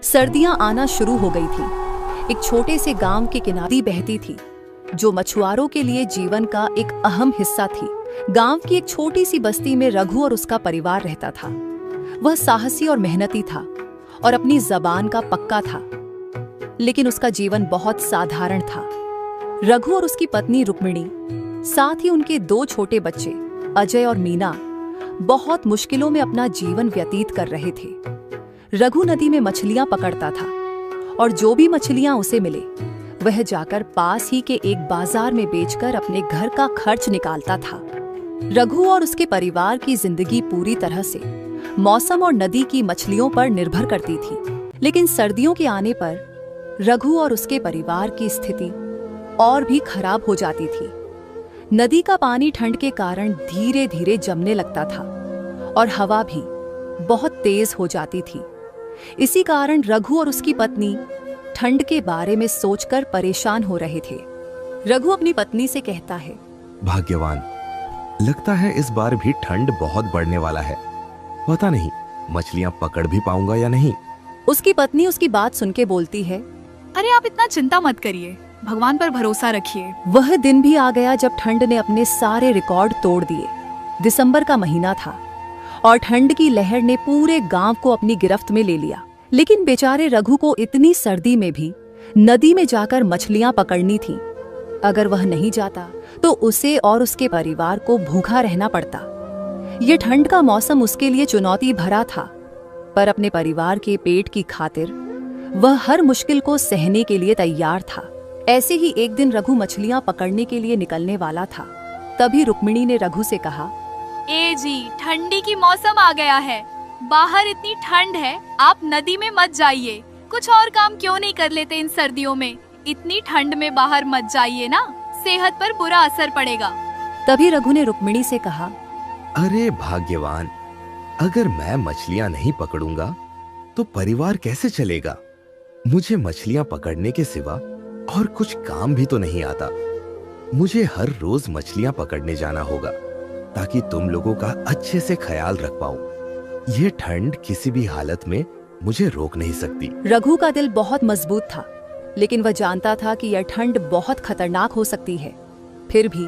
सर्दियां आना शुरू हो गई थी। एक छोटे से गांव के किनारे बहती थी, जो मछुआरों के लिए जीवन का एक अहम हिस्सा थी। गांव की एक छोटी सी बस्ती में रघु और उसका परिवार रहता था। वह साहसी और मेहनती था और अपनी जबान का पक्का था, लेकिन उसका जीवन बहुत साधारण था। रघु और उसकी पत्नी रुक्मिणी, साथ ही उनके दो छोटे बच्चे अजय और मीना बहुत मुश्किलों में अपना जीवन व्यतीत कर रहे थे। रघु नदी में मछलियां पकड़ता था और जो भी मछलियां उसे मिले वह जाकर पास ही के एक बाजार में बेचकर अपने घर का खर्च निकालता था। रघु और उसके परिवार की जिंदगी पूरी तरह से मौसम और नदी की मछलियों पर निर्भर करती थी, लेकिन सर्दियों के आने पर रघु और उसके परिवार की स्थिति और भी खराब हो जाती थी। नदी का पानी ठंड के कारण धीरे धीरे जमने लगता था और हवा भी बहुत तेज हो जाती थी। इसी कारण रघु और उसकी पत्नी ठंड के बारे में सोचकर परेशान हो रहे थे। रघु अपनी पत्नी से कहता है, भाग्यवान, लगता है इस बार भी ठंड बहुत बढ़ने वाला है। पता नहीं मछलियां पकड़ भी पाऊंगा या नहीं। उसकी पत्नी उसकी बात सुन के बोलती है, अरे आप इतना चिंता मत करिए, भगवान पर भरोसा रखिए। वह दिन भी आ गया जब ठंड ने अपने सारे रिकॉर्ड तोड़ दिए। दिसंबर का महीना था और ठंड की लहर ने पूरे गांव को अपनी गिरफ्त में ले लिया। लेकिन बेचारे रघु को इतनी सर्दी में भी नदी में जाकर मछलियां पकड़नी थी। अगर वह नहीं जाता तो उसे और उसके परिवार को भूखा रहना पड़ता। ये ठंड का मौसम उसके लिए चुनौती भरा था, पर अपने परिवार के पेट की खातिर वह हर मुश्किल को सहने के लिए तैयार था। ऐसे ही एक दिन रघु मछलियां पकड़ने के लिए निकलने वाला था। तभी रुक्मिणी ने रघु से कहा, ए जी, ठंडी की मौसम आ गया है, बाहर इतनी ठंड है, आप नदी में मत जाइए। कुछ और काम क्यों नहीं कर लेते इन सर्दियों में? इतनी ठंड में बाहर मत जाइए ना, सेहत पर बुरा असर पड़ेगा। तभी रघु ने रुक्मिणी से कहा, अरे भाग्यवान, अगर मैं मछलियां नहीं पकड़ूंगा तो परिवार कैसे चलेगा? मुझे मछलियां पकड़ने के सिवा और कुछ काम भी तो नहीं आता। मुझे हर रोज मछलियां पकड़ने जाना होगा ताकि तुम लोगों का अच्छे से ख्याल रख पाऊं। यह ठंड किसी भी हालत में मुझे रोक नहीं सकती। रघु का दिल बहुत मजबूत था, लेकिन वह जानता था कि यह ठंड बहुत खतरनाक हो सकती है। फिर भी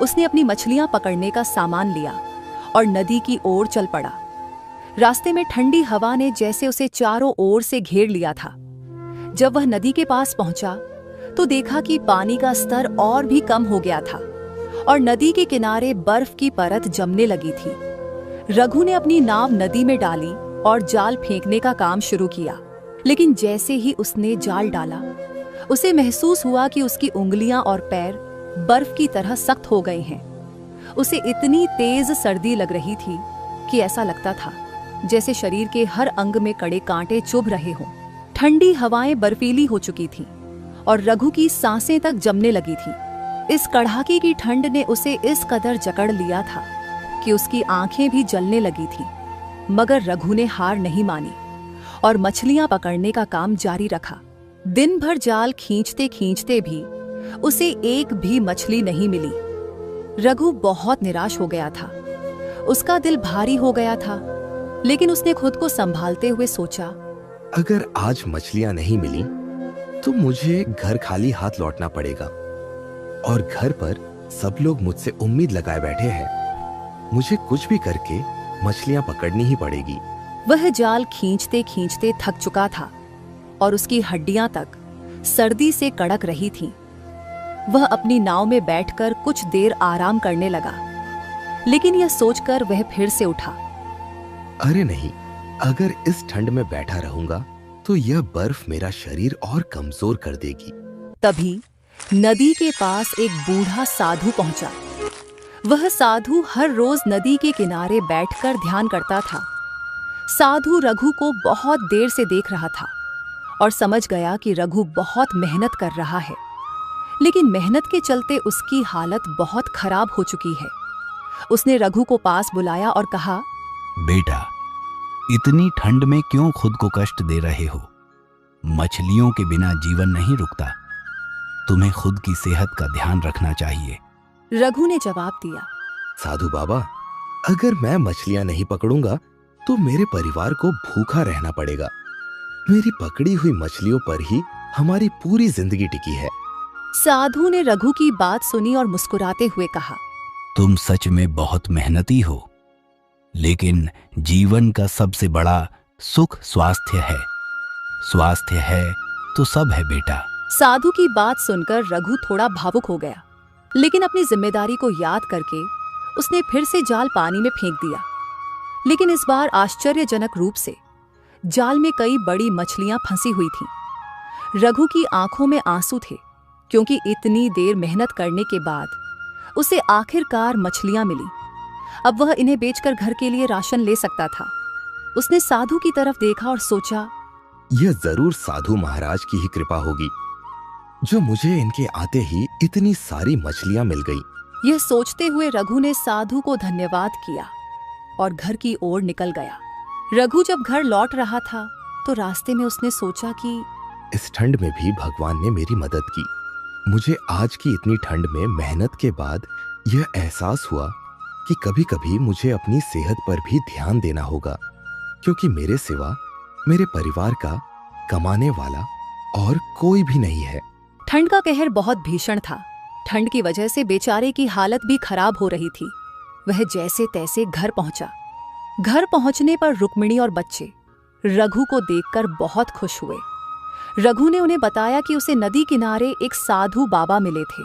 उसने अपनी मछलियां पकड़ने का सामान लिया और नदी की ओर चल पड़ा। रास्ते में ठंडी हवा ने जैसे उसे चारों ओर से घेर लिया था। जब वह नदी के पास पहुंचा तो देखा कि पानी का स्तर और भी कम हो गया था और नदी के किनारे बर्फ की परत जमने लगी थी। रघु ने अपनी नाव नदी में डाली और जाल फेंकने का काम शुरू किया, लेकिन जैसे ही उसने जाल डाला उसे महसूस हुआ कि उसकी उंगलियां और पैर बर्फ की तरह सख्त हो गए हैं। उसे इतनी तेज सर्दी लग रही थी कि ऐसा लगता था जैसे शरीर के हर अंग में कड़े कांटे चुभ रहे हों। ठंडी हवाएं बर्फीली हो चुकी थीं और रघु की सांसें तक जमने लगी थी। इस कड़ाके की ठंड ने उसे इस कदर जकड़ लिया था कि उसकी आंखें भी जलने लगी थीं। मगर रघु ने हार नहीं मानी और मछलियां पकड़ने का काम जारी रखा। दिन भर जाल खींचते खींचते भी उसे एक भी मछली नहीं मिली। रघु बहुत निराश हो गया था, उसका दिल भारी हो गया था, लेकिन उसने खुद को संभालते हुए सोचा, अगर आज मछलियां नहीं मिली तो मुझे घर खाली हाथ लौटना पड़ेगा और घर पर सब लोग मुझसे उम्मीद लगाए बैठे हैं। मुझे कुछ भी करके मछलियां पकड़नी ही पड़ेगी। वह जाल खींचते खींचते थक चुका था और उसकी हड्डियां तक सर्दी से कड़क रही थीं। वह अपनी नाव में बैठकर कुछ देर आराम करने लगा, लेकिन यह सोचकर वह फिर से उठा, अरे नहीं, अगर इस ठंड में बैठा रहूंगा तो यह बर्फ मेरा शरीर और कमजोर कर देगी। तभी नदी के पास एक बूढ़ा साधु पहुंचा। वह साधु हर रोज नदी के किनारे बैठकर ध्यान करता था। साधु रघु को बहुत देर से देख रहा था और समझ गया कि रघु बहुत मेहनत कर रहा है, लेकिन मेहनत के चलते उसकी हालत बहुत खराब हो चुकी है। उसने रघु को पास बुलाया और कहा, बेटा, इतनी ठंड में क्यों खुद को कष्ट दे रहे हो? मछलियों के बिना जीवन नहीं रुकता। तुम्हें खुद की सेहत का ध्यान रखना चाहिए। रघु ने जवाब दिया, साधु बाबा, अगर मैं मछलियां नहीं पकड़ूंगा तो मेरे परिवार को भूखा रहना पड़ेगा। मेरी पकड़ी हुई मछलियों पर ही हमारी पूरी जिंदगी टिकी है। साधु ने रघु की बात सुनी और मुस्कुराते हुए कहा, तुम सच में बहुत मेहनती हो, लेकिन जीवन का सबसे बड़ा सुख स्वास्थ्य है। स्वास्थ्य है तो सब है बेटा। साधु की बात सुनकर रघु थोड़ा भावुक हो गया, लेकिन अपनी जिम्मेदारी को याद करके उसने फिर से जाल पानी में फेंक दिया। लेकिन इस बार आश्चर्यजनक रूप से जाल में कई बड़ी मछलियां फंसी हुई थीं। रघु की आंखों में आंसू थे, क्योंकि इतनी देर मेहनत करने के बाद उसे आखिरकार मछलियां मिली। अब वह इन्हें बेचकर घर के लिए राशन ले सकता था। उसने साधु की तरफ देखा और सोचा, यह जरूर साधु महाराज की ही कृपा होगी, जो मुझे इनके आते ही इतनी सारी मछलियां मिल गई। यह सोचते हुए रघु ने साधु को धन्यवाद किया और घर की ओर निकल गया। रघु जब घर लौट रहा था तो रास्ते में उसने सोचा कि इस ठंड में भी भगवान ने मेरी मदद की। मुझे आज की इतनी ठंड में मेहनत के बाद यह एहसास हुआ कि कभी-कभी मुझे अपनी सेहत पर भी ध्यान देना होगा, क्योंकि मेरे सिवा मेरे परिवार का कमाने वाला और कोई भी नहीं है। ठंड का कहर बहुत भीषण था। ठंड की वजह से बेचारे की हालत भी खराब हो रही थी। वह जैसे तैसे घर पहुंचा। घर पहुंचने पर रुक्मिणी और बच्चे रघु को देखकर बहुत खुश हुए। रघु ने उन्हें बताया कि उसे नदी किनारे एक साधु बाबा मिले थे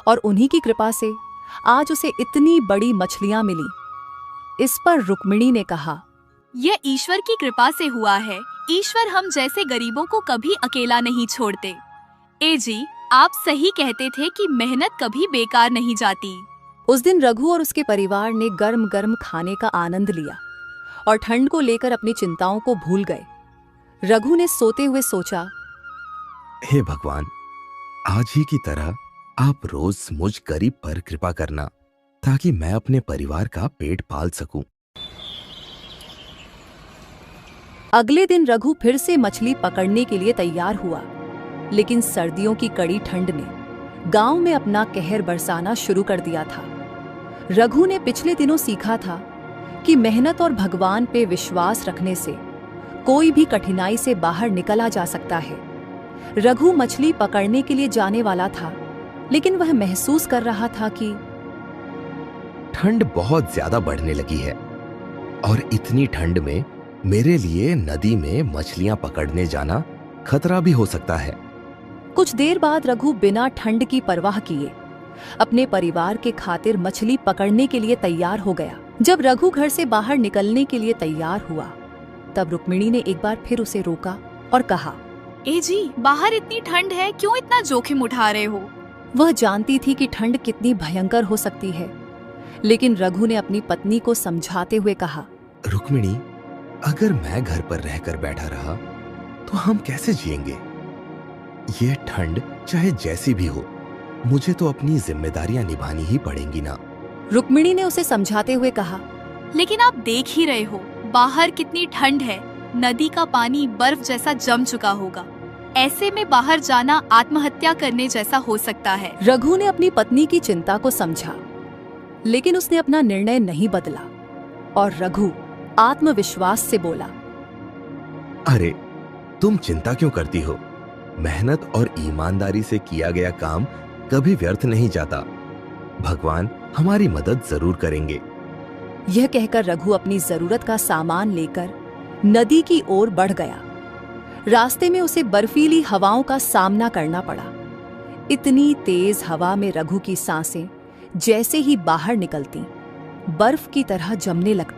और उन्हीं की कृपा से आज उसे इतनी बड़ी मछलियां मिली। इस पर रुक्मिणी ने कहा, यह ईश्वर की कृपा से हुआ है। ईश्वर हम जैसे गरीबों को कभी अकेला नहीं छोड़ते। ए जी, आप सही कहते थे कि मेहनत कभी बेकार नहीं जाती। उस दिन रघु और उसके परिवार ने गर्म गर्म खाने का आनंद लिया और ठंड को लेकर अपनी चिंताओं को भूल गए। रघु ने सोते हुए सोचा, हे भगवान, आज ही की तरह आप रोज मुझ गरीब पर कृपा करना, ताकि मैं अपने परिवार का पेट पाल सकूं। अगले दिन रघु फिर से मछली पकड़ने के लिए तैयार हुआ, लेकिन सर्दियों की कड़ी ठंड ने गांव में अपना कहर बरसाना शुरू कर दिया था। रघु ने पिछले दिनों सीखा था कि मेहनत और भगवान पे विश्वास रखने से कोई भी कठिनाई से बाहर निकला जा सकता है। रघु मछली पकड़ने के लिए जाने वाला था, लेकिन वह महसूस कर रहा था कि ठंड बहुत ज्यादा बढ़ने लगी है और इतनी ठंड में मेरे लिए नदी में मछलियां पकड़ने जाना खतरा भी हो सकता है। कुछ देर बाद रघु बिना ठंड की परवाह किए अपने परिवार के खातिर मछली पकड़ने के लिए तैयार हो गया। जब रघु घर से बाहर निकलने के लिए तैयार हुआ, तब रुक्मिणी ने एक बार फिर उसे रोका और कहा, ए जी, बाहर इतनी ठंड है, क्यों इतना जोखिम उठा रहे हो? वह जानती थी कि ठंड कितनी भयंकर हो सकती है, लेकिन रघु ने अपनी पत्नी को समझाते हुए कहा, रुक्मिणी, अगर मैं घर पर रहकर बैठा रहा तो हम कैसे जिएंगे? ये ठंड चाहे जैसी भी हो, मुझे तो अपनी जिम्मेदारियां निभानी ही पड़ेंगी ना। रुक्मिणी ने उसे समझाते हुए कहा, लेकिन आप देख ही रहे हो बाहर कितनी ठंड है। नदी का पानी बर्फ जैसा जम चुका होगा। ऐसे में बाहर जाना आत्महत्या करने जैसा हो सकता है। रघु ने अपनी पत्नी की चिंता को समझा, लेकिन उसने अपना निर्णय नहीं बदला और रघु आत्मविश्वास से बोला, अरे, तुम चिंता क्यों करती हो? मेहनत और ईमानदारी से किया गया काम कभी व्यर्थ नहीं जाता। भगवान हमारी मदद जरूर करेंगे। यह कहकर रघु अपनी जरूरत का सामान लेकर नदी की ओर बढ़ गया। रास्ते में उसे बर्फीली हवाओं का सामना करना पड़ा। इतनी तेज हवा में रघु की सांसें जैसे ही बाहर निकलती बर्फ की तरह जमने लग।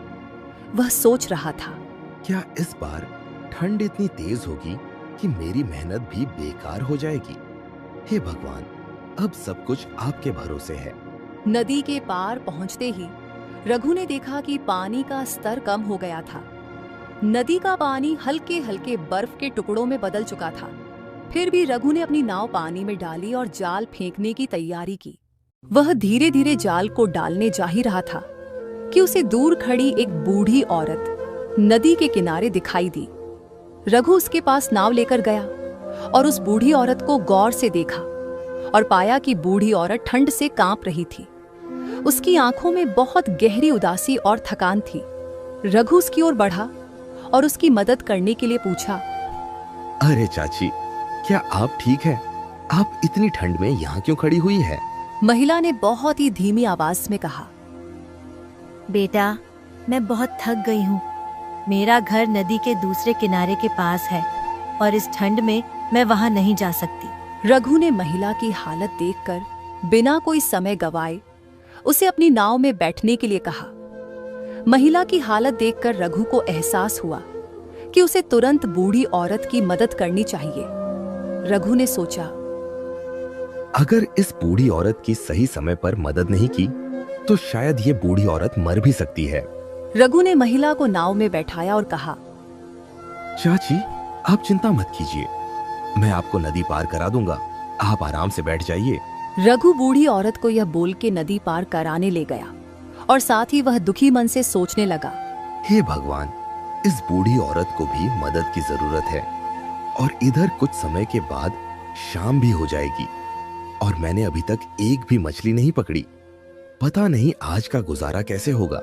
वह सोच रहा था, क्या इस बार ठंड इतनी तेज होगी कि मेरी मेहनत भी बेकार हो जाएगी? हे भगवान, अब सब कुछ आपके भरोसे है। नदी के पार पहुंचते ही रघु ने देखा कि पानी का स्तर कम हो गया था। नदी का पानी हल्के हल्के बर्फ के टुकड़ों में बदल चुका था। फिर भी रघु ने अपनी नाव पानी में डाली और जाल फेंकने की तैयारी की। वह धीरे धीरे जाल को डालने जा ही रहा था कि उसे दूर खड़ी एक बूढ़ी औरत नदी के किनारे दिखाई दी। रघु उसके पास नाव लेकर गया और उस बूढ़ी औरत को गौर से देखा और पाया कि बूढ़ी औरत ठंड से कांप रही थी। उसकी आंखों में बहुत गहरी उदासी और थकान थी। रघु उसकी ओर बढ़ा और उसकी मदद करने के लिए पूछा, अरे चाची, क्या आप ठीक हैं? आप इतनी ठंड में यहाँ क्यों खड़ी हुई है? महिला ने बहुत ही धीमी आवाज में कहा। बेटा, मैं बहुत थक गई हूँ। मेरा घर नदी के दूसरे किनारे के पास है और इस ठंड में मैं वहाँ नहीं जा सकती। रघु ने महिला की हालत देखकर बिना कोई समय गवाए उसे अपनी नाव में बैठने के लिए कहा। महिला की हालत देखकर रघु को एहसास हुआ कि उसे तुरंत बूढ़ी औरत की मदद करनी चाहिए। रघु ने सोचा, अगर इस बूढ़ी औरत की सही समय पर मदद नहीं की तो शायद ये बूढ़ी औरत मर भी सकती है। रघु ने महिला को नाव में बैठाया और कहा, चाची, आप चिंता मत कीजिए, मैं आपको नदी पार करा दूंगा, आप आराम से बैठ जाइए। रघु बूढ़ी औरत को यह बोल के नदी पार कराने ले गया और साथ ही वह दुखी मन से सोचने लगा, हे भगवान, इस बूढ़ी औरत को भी मदद की जरूरत है और इधर कुछ समय के बाद शाम भी हो जाएगी और मैंने अभी तक एक भी मछली नहीं पकड़ी। पता नहीं आज का गुजारा कैसे होगा।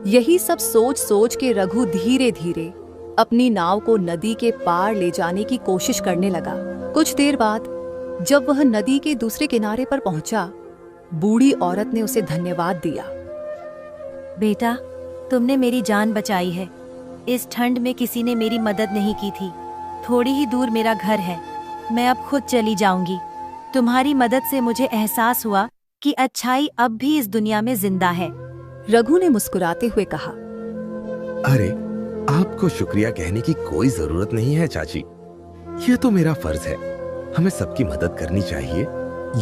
यही सब सोच सोच के रघु धीरे धीरे अपनी नाव को नदी के पार ले जाने की कोशिश करने लगा। कुछ देर बाद जब वह नदी के दूसरे किनारे पर पहुंचा, बूढ़ी औरत ने उसे धन्यवाद दिया। बेटा, तुमने मेरी जान बचाई है। इस ठंड में किसी ने मेरी मदद नहीं की थी। थोड़ी ही दूर मेरा घर है, मैं अब खुद चली जाऊंगी। तुम्हारी मदद से मुझे एहसास हुआ कि अच्छाई अब भी इस दुनिया में जिंदा है। रघु ने मुस्कुराते हुए कहा, अरे, आपको शुक्रिया कहने की कोई जरूरत नहीं है चाची, ये तो मेरा फर्ज है। हमें सबकी मदद करनी चाहिए,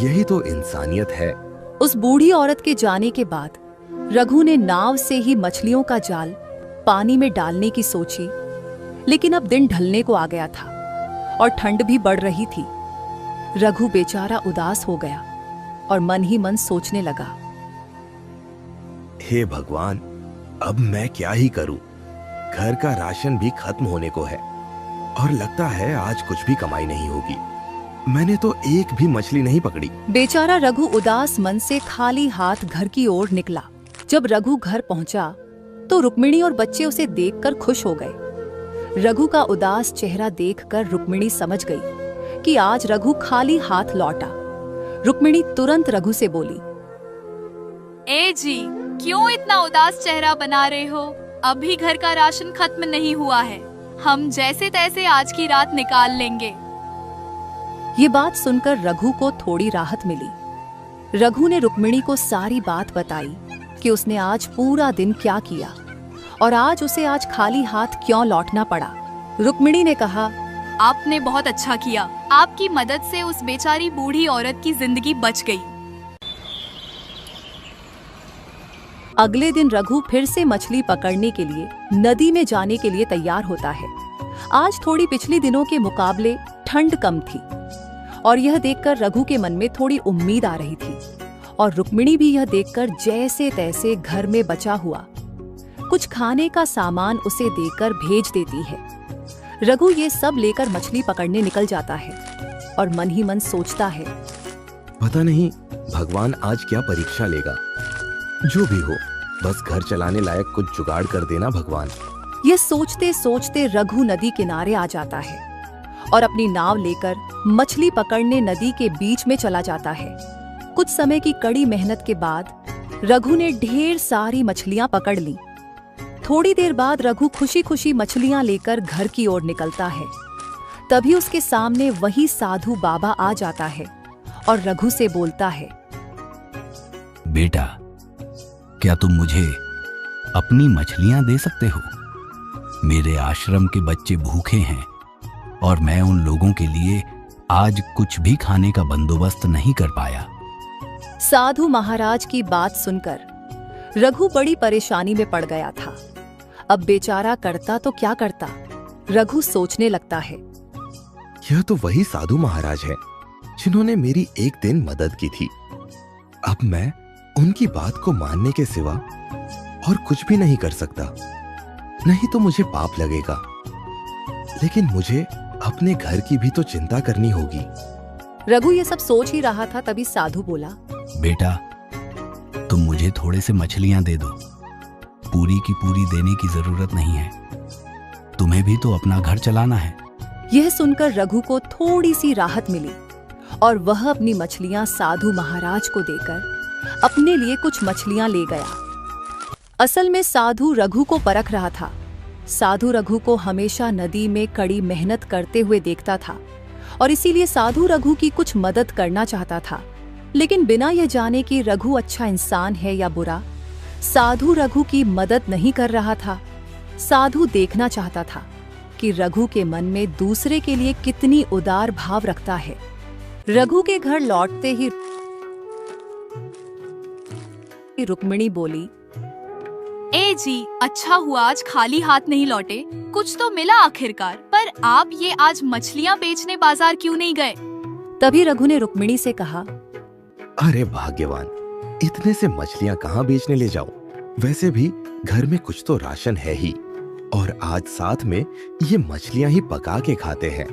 यही तो इंसानियत है। उस बूढ़ी औरत के जाने के बाद रघु ने नाव से ही मछलियों का जाल पानी में डालने की सोची, लेकिन अब दिन ढलने को आ गया था और ठंड भी बढ़ रही थी। रघु बेचारा उदास हो गया और मन ही मन सोचने लगा, हे भगवान, अब मैं क्या ही करूं? घर का राशन भी खत्म होने को है और लगता है आज कुछ भी कमाई नहीं होगी। मैंने तो एक भी मछली नहीं पकड़ी। बेचारा रघु उदास मन से खाली हाथ घर की ओर निकला। जब रघु घर पहुंचा तो रुक्मिणी और बच्चे उसे देखकर खुश हो गए। रघु का उदास चेहरा देखकर रुक्मिणी समझ गई कि आज रघु खाली हाथ लौटा। रुक्मिणी तुरंत रघु से बोली, ए जी, क्यों इतना उदास चेहरा बना रहे हो? अभी घर का राशन खत्म नहीं हुआ है, हम जैसे तैसे आज की रात निकाल लेंगे। ये बात सुनकर रघु को थोड़ी राहत मिली। रघु ने रुक्मिणी को सारी बात बताई कि उसने आज पूरा दिन क्या किया और आज उसे आज खाली हाथ क्यों लौटना पड़ा। रुक्मिणी ने कहा, आपने बहुत अच्छा किया, आपकी मदद से उस बेचारी बूढ़ी औरत की जिंदगी बच गई। अगले दिन रघु फिर से मछली पकड़ने के लिए नदी में जाने के लिए तैयार होता है। आज थोड़ी पिछले दिनों के मुकाबले ठंड कम थी और यह देखकर रघु के मन में थोड़ी उम्मीद आ रही थी और रुक्मिणी भी यह देखकर जैसे तैसे घर में बचा हुआ कुछ खाने का सामान उसे देकर भेज देती है। रघु ये सब लेकर मछली पकड़ने निकल जाता है और मन ही मन सोचता है, पता नहीं भगवान आज क्या परीक्षा लेगा। जो भी हो, बस घर चलाने लायक कुछ जुगाड़ कर देना भगवान। यह सोचते सोचते रघु नदी किनारे आ जाता है और अपनी नाव लेकर मछली पकड़ने नदी के बीच में चला जाता है। कुछ समय की कड़ी मेहनत के बाद रघु ने ढेर सारी मछलियां पकड़ ली। थोड़ी देर बाद रघु खुशी खुशी मछलियां लेकर घर की ओर निकलता है। तभी उसके सामने वही साधु बाबा आ जाता है और रघु से बोलता है, बेटा, क्या तुम मुझे अपनी मछलियां दे सकते हो? मेरे आश्रम के बच्चे भूखे हैं और मैं उन लोगों के लिए आज कुछ भी खाने का बंदोबस्त नहीं कर पाया। साधु महाराज की बात सुनकर रघु बड़ी परेशानी में पड़ गया था। अब बेचारा करता तो क्या करता? रघु सोचने लगता है, यह तो वही साधु महाराज है जिन्होंने मेरी एक दिन मदद की थी। अब मैं उनकी बात को मानने के सिवा और कुछ भी नहीं कर सकता, नहीं तो मुझे पाप लगेगा। लेकिन मुझे अपने घर की भी तो चिंता करनी होगी। रघु ये सब सोच ही रहा था, तभी साधु बोला, बेटा, तुम मुझे थोड़े से मछलियां दे दो। पूरी की पूरी देने की जरूरत नहीं है, तुम्हें भी तो अपना घर चलाना है। यह सुनकर रघु को थोड़ी सी राहत मिली और वह अपनी मछलियां साधु महाराज को देकर अपने लिए कुछ मछलियां ले गया। असल में साधु रघु को परख रहा था। साधु रघु को हमेशा नदी में कड़ी मेहनत करते हुए देखता था और इसीलिए साधु रघु की कुछ मदद करना चाहता था। लेकिन बिना यह जाने कि रघु अच्छा इंसान है या बुरा, साधु रघु की मदद नहीं कर रहा था। साधु देखना चाहता था कि रघु के मन में दूसरे के लिए कितनी उदार भाव रखता है। रघु के घर लौटते ही रुक्मिणी बोली, ए जी, अच्छा हुआ आज खाली हाथ नहीं लौटे, कुछ तो मिला आखिरकार। पर आप ये आज मछलियाँ बेचने बाजार क्यों नहीं गए? तभी रघु ने रुक्मिणी से कहा, अरे भाग्यवान, इतने से मछलियां कहाँ बेचने ले जाऊं? वैसे भी घर में कुछ तो राशन है ही, और आज साथ में ये मछलियां ही पका के खाते हैं।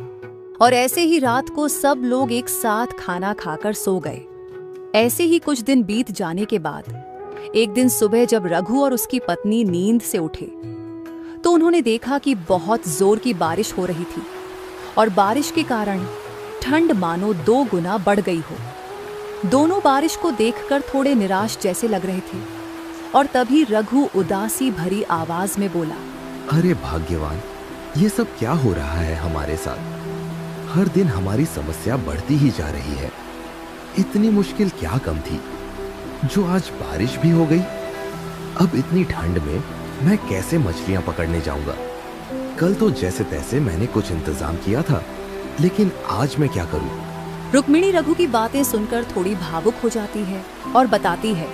और ऐसे ही रात को सब लोग एक साथ खाना खाकर सो गए। ऐसे ही कुछ दिन बीत जाने के बाद एक दिन सुबह जब रघु और उसकी पत्नी नींद से उठे तो उन्होंने देखा कि बहुत जोर की बारिश हो रही थी और बारिश के कारण ठंड मानो 2 गुना बढ़ गई हो। दोनों बारिश को देखकर थोड़े निराश जैसे लग रहे थे और तभी रघु उदासी भरी आवाज में बोला, अरे भाग्यवान, ये सब क्या हो रहा है हमारे साथ? हर दिन हमारी समस्या बढ़ती ही जा रही है। इतनी मुश्किल क्या कम थी जो आज बारिश भी हो गई? अब इतनी ठंड में मैं कैसे मछलियां पकड़ने जाऊंगा? कल तो जैसे तैसे मैंने कुछ इंतजाम किया था, लेकिन आज मैं क्या करूं? रुक्मिणी रघु की बातें सुनकर थोड़ी भावुक हो जाती है और बताती है,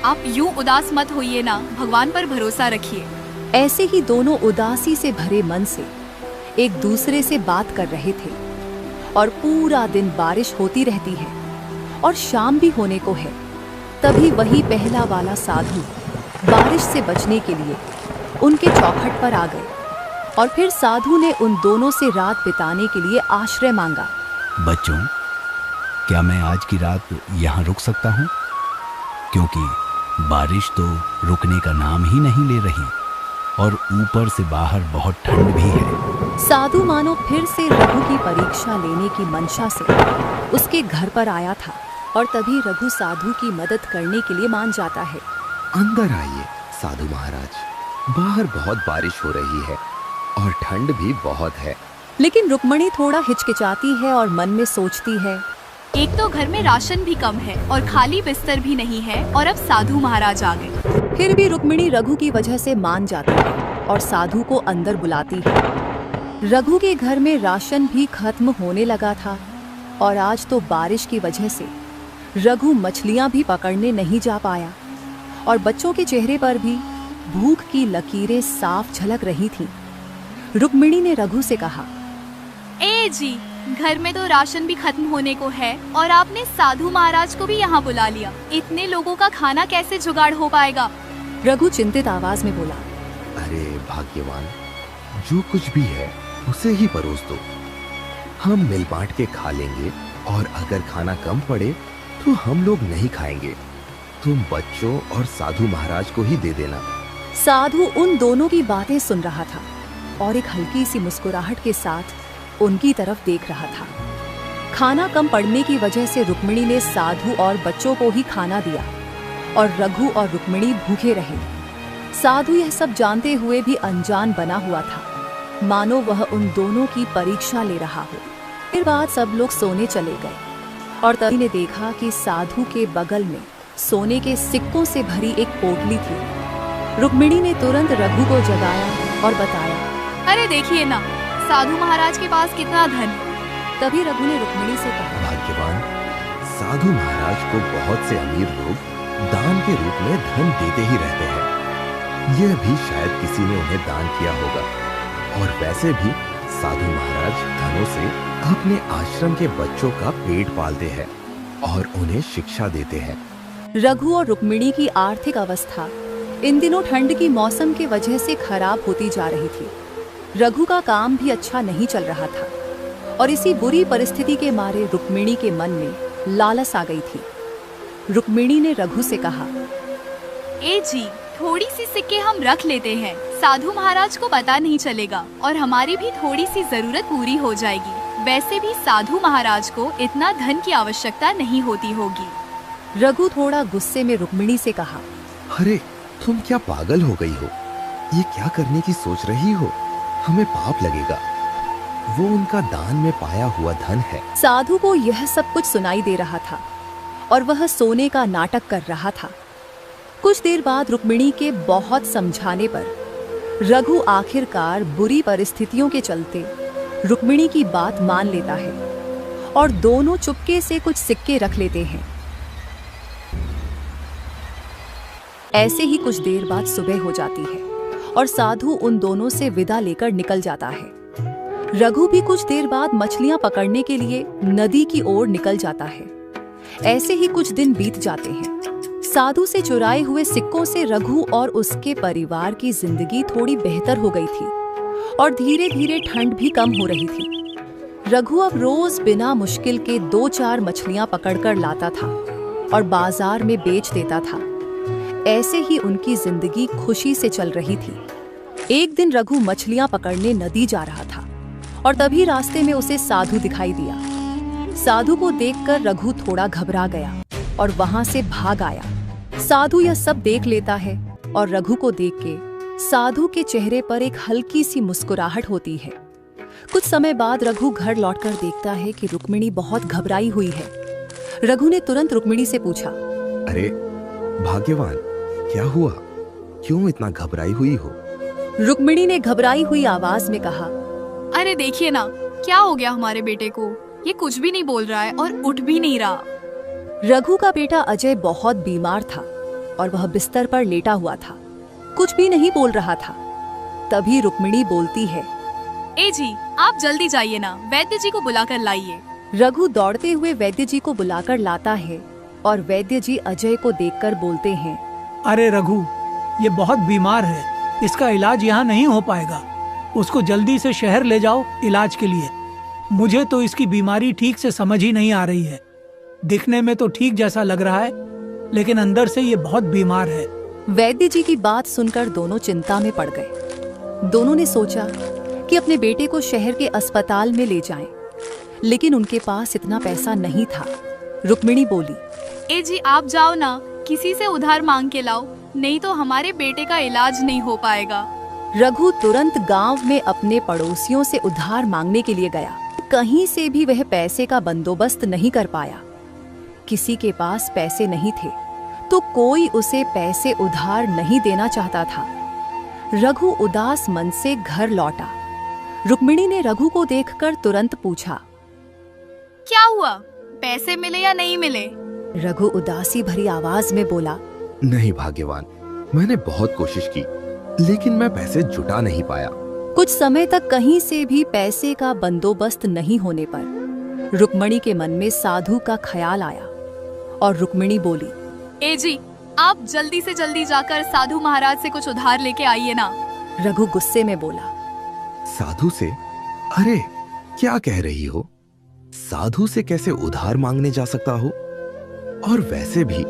आप यूं उदास मत होइए ना, भगवान पर भरोसा रखिए। ऐसे ही दोनों उदासी से भरे मन से एक दूसरे से बात कर रहे थे और पूरा दिन बारिश होती रहती है और शाम भी होने को है। तभी वही पहला वाला साधु बारिश से बचने के लिए उनके चौखट पर आ गए और फिर साधु ने उन दोनों से रात बिताने के लिए आश्रय मांगा। बच्चों, क्या मैं आज की रात यहाँ रुक सकता हूँ? क्योंकि बारिश तो रुकने का नाम ही नहीं ले रही और ऊपर से बाहर बहुत ठंड भी है। साधु मानो फिर से रघु की परीक्षा लेने की मंशा से उसके घर पर आया था और तभी रघु साधु की मदद करने के लिए मान जाता है। अंदर आइए साधु महाराज, बाहर बहुत बारिश हो रही है और ठंड भी बहुत है। लेकिन रुक्मिणी थोड़ा हिचकिचाती है और मन में सोचती है, एक तो घर में राशन भी कम है और खाली बिस्तर भी नहीं है और अब साधु महाराज आ गए। फिर भी रुक्मिणी रघु की वजह से मान जाती है और साधु को अंदर बुलाती है। रघु के घर में राशन भी खत्म होने लगा था और आज तो बारिश की वजह से रघु मछलियां भी पकड़ने नहीं जा पाया और बच्चों के चेहरे पर भी भूख की लकीरें साफ झलक रही थीं। रुक्मिणी ने रघु से कहा, ए जी, घर में तो राशन भी खत्म होने को है और आपने साधु महाराज को भी यहाँ बुला लिया। इतने लोगों का खाना कैसे जुगाड़ हो पाएगा? रघु चिंतित आवाज में बोला, अरे भाग्यवान, जो कुछ भी है उसे ही परोस दो। हम मिल बांट के खा लेंगे और अगर खाना कम पड़े तो हम लोग नहीं खाएंगे। तुम बच्चों और साधु महाराज को ही दे देना। साधु उन दोनों की बातें सुन रहा था और एक हल्की सी मुस्कुराहट के साथ उनकी तरफ देख रहा था। खाना कम पड़ने की वजह से रुक्मिणी ने साधु और बच्चों को ही खाना दिया और रघु और रुक्मिणी भूखे रहे। साधु यह सब जानते हुए भी अनजान बना हुआ था, मानो वह उन दोनों की परीक्षा ले रहा हो। फिर बाद सब लोग सोने चले गए और तभी ने देखा कि साधु के बगल में सोने के सिक्कों से भरी एक पोटली थी। रुक्मिणी ने तुरंत रघु को जगाया और बताया, अरे देखिए ना, साधु महाराज के पास कितना धन है। तभी रघु ने रुक्मिणी से कहा, भाग्यवान, साधु महाराज को बहुत से अमीर लोग दान के रूप में धन देते ही रहते हैं। यह भी शायद किसी ने उन्हें दान किया होगा। और वैसे भी साधु महाराज धनों से अपने आश्रम के बच्चों का पेट पालते हैं और उन्हें शिक्षा देते हैं। रघु और रुक्मिणी की आर्थिक अवस्था इन दिनों ठंड की मौसम की वजह से खराब होती जा रही थी। रघु का काम भी अच्छा नहीं चल रहा था और इसी बुरी परिस्थिति के मारे रुक्मिणी के मन में लालच आ गई थी। रुक्मिणी ने रघु से कहा, ए जी, थोड़ी सी सिक्के हम रख लेते हैं, साधु महाराज को पता नहीं चलेगा और हमारी भी थोड़ी सी जरूरत पूरी हो जाएगी। वैसे भी साधु महाराज को इतना धन की आवश्यकता नहीं होती होगी। रघु थोड़ा गुस्से में रुक्मिणी से कहा, अरे तुम क्या पागल हो गई हो? ये क्या करने की सोच रही हो? हमें पाप लगेगा। वो उनका दान में पाया हुआ धन है। साधु को यह सब कुछ सुनाई दे रहा था और वह सोने का नाटक कर रहा था। कुछ देर बाद रुक्मिणी के बहुत समझाने पर रघु आखिरकार बुरी परिस्थितियों के चलते रुक्मिणी की बात मान लेता है और दोनों चुपके से कुछ सिक्के रख लेते हैं। ऐसे ही कुछ देर बाद सुबह हो जाती है और साधु उन दोनों से विदा लेकर निकल जाता है। रघु भी कुछ देर बाद मछलियां पकड़ने के लिए नदी की ओर निकल जाता है। ऐसे ही कुछ दिन बीत जाते हैं। साधु से चुराए हुए सिक्कों से रघु और उसके परिवार की जिंदगी थोड़ी बेहतर हो गई थी और धीरे धीरे ठंड भी कम हो रही थी। रघु अब रोज बिना मुश्किल के 2-4 मछलियां पकड़कर लाता था और बाजार में बेच देता था। ऐसे ही उनकी जिंदगी खुशी से चल रही थी। एक दिन रघु मछलियां पकड़ने नदी जा रहा था और तभी रास्ते में उसे साधु दिखाई दिया। साधु को देखकर रघु थोड़ा घबरा गया और वहां से भाग आया। साधु यह सब देख लेता है और रघु को देख के साधु के चेहरे पर एक हल्की सी मुस्कुराहट होती है। कुछ समय बाद रघु घर लौटकर देखता है कि रुक्मिणी बहुत घबराई हुई है। रघु ने तुरंत रुक्मिणी से पूछा, अरे भाग्यवान, क्या हुआ? क्यों इतना घबराई हुई हो? रुक्मिणी ने घबराई हुई आवाज में कहा, अरे देखिए ना, क्या हो गया हमारे बेटे को? ये कुछ भी नहीं बोल रहा है और उठ भी नहीं रहा। रघु का बेटा अजय बहुत बीमार था और वह बिस्तर पर लेटा हुआ था, कुछ भी नहीं बोल रहा था। तभी रुक्मिणी बोलती है, ए जी, आप जल्दी जाइए ना, वैद्य जी को बुलाकर लाइए। रघु दौड़ते हुए वैद्य जी को बुलाकर लाता है और वैद्य जी अजय को देखकर बोलते हैं, अरे रघु, ये बहुत बीमार है, इसका इलाज यहाँ नहीं हो पाएगा। उसको जल्दी से शहर ले जाओ इलाज के लिए। मुझे तो इसकी बीमारी ठीक से समझ ही नहीं आ रही है। दिखने में तो ठीक जैसा लग रहा है, लेकिन अंदर से ये बहुत बीमार है। वैद्य जी की बात सुनकर दोनों चिंता में पड़ गए। दोनों ने सोचा कि अपने बेटे को शहर के अस्पताल में ले जाएं, लेकिन उनके पास इतना पैसा नहीं था। रुक्मिणी बोली, ए जी, आप जाओ ना, किसी से उधार मांग के लाओ, नहीं तो हमारे बेटे का इलाज नहीं हो पाएगा। रघु तुरंत गांव में अपने पड़ोसियों से उधार मांगने के लिए गया। कहीं से भी वह पैसे का बंदोबस्त नहीं कर पाया। किसी के पास पैसे नहीं थे तो कोई उसे पैसे उधार नहीं देना चाहता था। रघु उदास मन से घर लौटा। रुक्मिणी ने रघु को देखकर तुरंत पूछा, क्या हुआ? पैसे मिले या नहीं मिले? रघु उदासी भरी आवाज में बोला, नहीं भाग्यवान, मैंने बहुत कोशिश की, लेकिन मैं पैसे जुटा नहीं पाया। कुछ समय तक कहीं से भी पैसे का बंदोबस्त नहीं होने पर रुक्मिणी के मन में साधु का ख्याल आया और रुक्मिणी बोली, ए जी, आप जल्दी से जल्दी जाकर साधु महाराज से कुछ उधार लेके आइए ना। रघु गुस्से में बोला, साधु से? अरे क्या कह रही हो? साधु से कैसे उधार मांगने जा सकता हो? और वैसे भी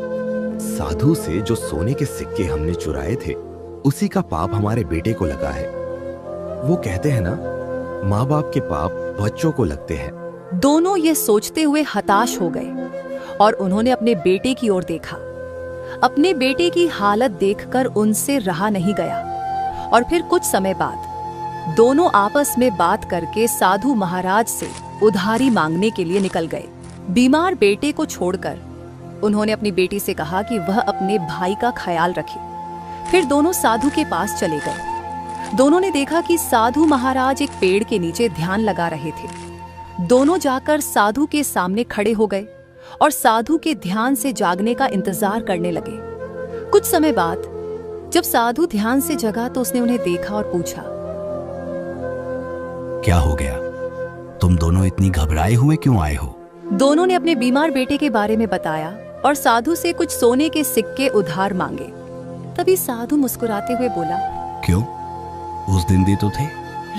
साधु से जो सोने के सिक्के हमने चुराए थे, उसी का पाप हमारे बेटे को लगा है। वो कहते हैं ना, माँ बाप के पाप बच्चों को लगते हैं। दोनों ये सोचते हुए हताश हो गए और उन्होंने अपने बेटे की ओर देखा। अपने बेटे की हालत देखकर उनसे रहा नहीं गया और फिर कुछ समय बाद दोनों आपस में बात करके साधु महाराज से उधारी मांगने के लिए निकल गए। बीमार बेटे को छोड़कर उन्होंने अपनी बेटी से कहा कि वह अपने भाई का ख्याल रखे। फिर दोनों साधु के पास चले गए। दोनों ने देखा कि साधु महाराज एक पेड़ के नीचे ध्यान लगा रहे थे। दोनों जाकर साधु के सामने खड़े हो गए और साधु के ध्यान से जागने का इंतजार करने लगे। कुछ समय बाद जब साधु ध्यान से जगा तो उसने उन्हें देखा और पूछा, क्या हो गया? तुम दोनों इतनी घबराए हुए क्यों आए हो? दोनों ने अपने बीमार बेटे के बारे में बताया और साधु से कुछ सोने के सिक्के उधार मांगे। तभी साधु मुस्कुराते हुए बोला, क्यों? उस दिन भी तो थे।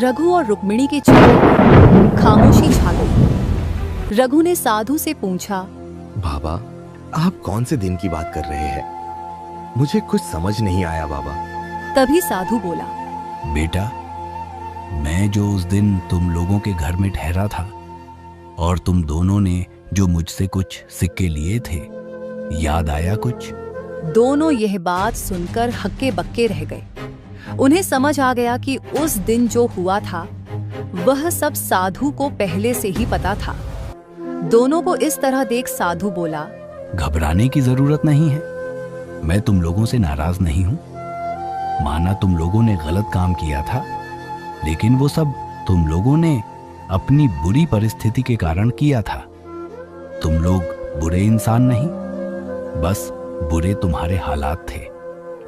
रघु और रुक्मिणी के चेहरे पर खामोशी छा गई। रघु ने साधु से पूछा, बाबा, आप कौन से दिन की बात कर रहे हैं? मुझे कुछ समझ नहीं आया बाबा। तभी साधु बोला, बेटा, मैं जो उस दिन तुम लोगों के घर में ठहरा था और तुम दोनों ने जो मुझसे कुछ सिक्के लिए थे, याद आया कुछ? दोनों यह बात सुनकर हक्के बक्के रह गए। उन्हें समझ आ गया कि उस दिन जो हुआ था वह सब साधु को पहले से ही पता था। दोनों को इस तरह देख साधु बोला, घबराने की जरूरत नहीं है। मैं तुम लोगों से नाराज नहीं हूं। माना तुम लोगों ने गलत काम किया था, लेकिन वो सब तुम लोगों ने अपनी बुरी परिस्थिति के कारण किया था। तुम लोग बुरे इंसान नहीं, बस बुरे तुम्हारे हालात थे।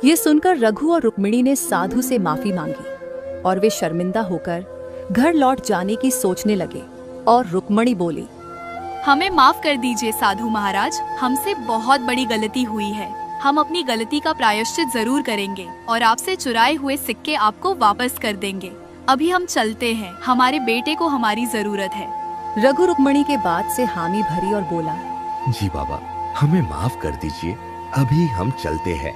ये सुनकर रघु और रुक्मिणी ने साधु से माफी मांगी और वे शर्मिंदा होकर घर लौट जाने की सोचने लगे। और रुक्मिणी बोली, हमें माफ कर दीजिए साधु महाराज, हमसे बहुत बड़ी गलती हुई है। हम अपनी गलती का प्रायश्चित जरूर करेंगे और आपसे चुराए हुए सिक्के आपको वापस कर देंगे। अभी हम चलते हैं, हमारे बेटे को हमारी जरूरत है। रघु रुक्मिणी के बात से हामी भरी और बोला, जी बाबा, हमें माफ कर दीजिए, अभी हम चलते हैं।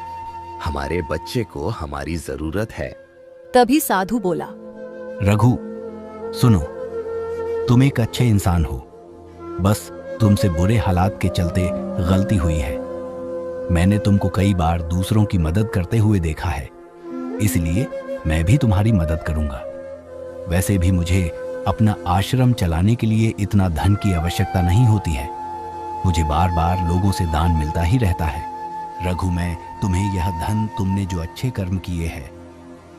हमारे बच्चे को हमारी जरूरत है। तभी साधु बोला, रघु सुनो, तुम एक अच्छे इंसान हो, बस तुमसे बुरे हालात के चलते गलती हुई है। मैंने तुमको कई बार दूसरों की मदद करते हुए देखा है, इसलिए मैं भी तुम्हारी मदद करूंगा। वैसे भी मुझे अपना आश्रम चलाने के लिए इतना धन की आवश्यकता नहीं होती है। मुझे बार बार लोगों से दान मिलता ही रहता है। रघु, मैं तुम्हें यह धन तुमने जो अच्छे कर्म किए हैं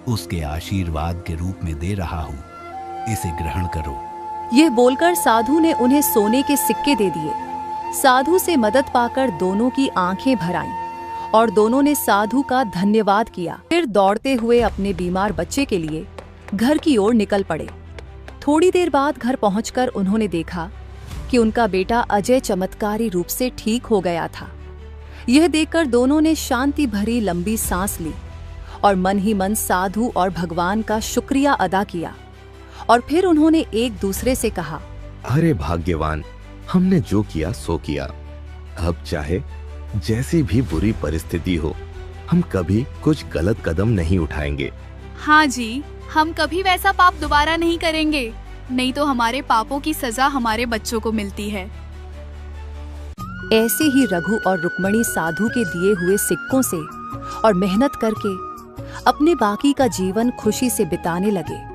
उसके आशीर्वाद के रूप में दे रहा हूँ, इसे ग्रहण करो। यह बोलकर साधु ने उन्हें सोने के सिक्के दे दिए। साधु से मदद पाकर दोनों की आंखें भर आईं और दोनों ने साधु का धन्यवाद किया। फिर दौड़ते हुए अपने बीमार बच्चे के लिए घर की ओर निकल पड़े। थोड़ी देर बाद घर पहुंचकर उन्होंने देखा कि उनका बेटा अजय चमत्कारी रूप से ठीक हो गया था। यह देखकर दोनों ने शांति भरी लंबी सांस ली और मन ही मन साधु और भगवान का शुक्रिया अदा किया। और फिर उन्होंने एक दूसरे से कहा, अरे भाग्यवान, हमने जो किया सो किया। अब चाहे जैसी भी बुरी परिस्थिति हो, हम कभी कुछ गलत कदम नहीं उठाएंगे। हाँ जी, हम कभी वैसा पाप दोबारा नहीं करेंगे, नहीं तो हमारे पापों की सजा हमारे बच्चों को मिलती है। ऐसे ही रघु और रुक्मिणी साधु के दिए हुए सिक्कों से और मेहनत करके अपने बाकी का जीवन खुशी से बिताने लगे।